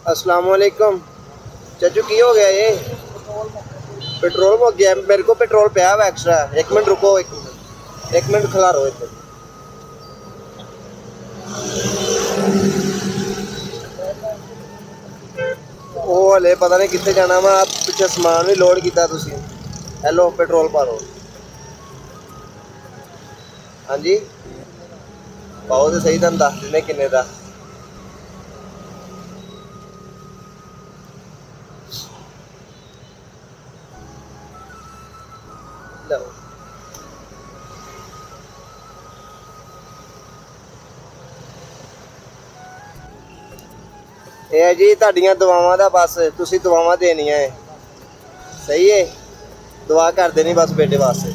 अस्सलाम वालेकुम चाचू की हो गया ये पेट्रोल मुक गया मेरे को पेट्रोल पिया हुआ एक्स्ट्रा। एक मिनट रुको, एक मिनट खिला रहो इधर। ਉਹ ਹਲੇ ਪਤਾ ਨਹੀਂ ਕਿੱਥੇ ਜਾਣਾ ਵਾ। ਪਿੱਛੇ ਸਮਾਨ ਵੀ ਲੋਡ ਕੀਤਾ ਤੁਸੀਂ। ਹੈਲੋ ਪੈਟਰੋਲ ਪਾ ਲਓ। ਹਾਂਜੀ ਪਾਓ ਤੇ ਸਹੀ, ਤੁਹਾਨੂੰ ਦੱਸ ਦਿੰਦੇ ਕਿੰਨੇ ਦਾ। ਲਓ ਇਹ ਹੈ ਜੀ ਤੁਹਾਡੀਆਂ ਦੁਆਵਾਂ ਦਾ, ਬਸ ਤੁਸੀਂ ਦੁਆਵਾਂ ਦੇਣੀਆਂ ਹੈ। ਸਹੀ ਹੈ, ਦੁਆ ਕਰ ਦੇਣੀ ਬਸ ਬੇਟੇ ਵਾਸਤੇ।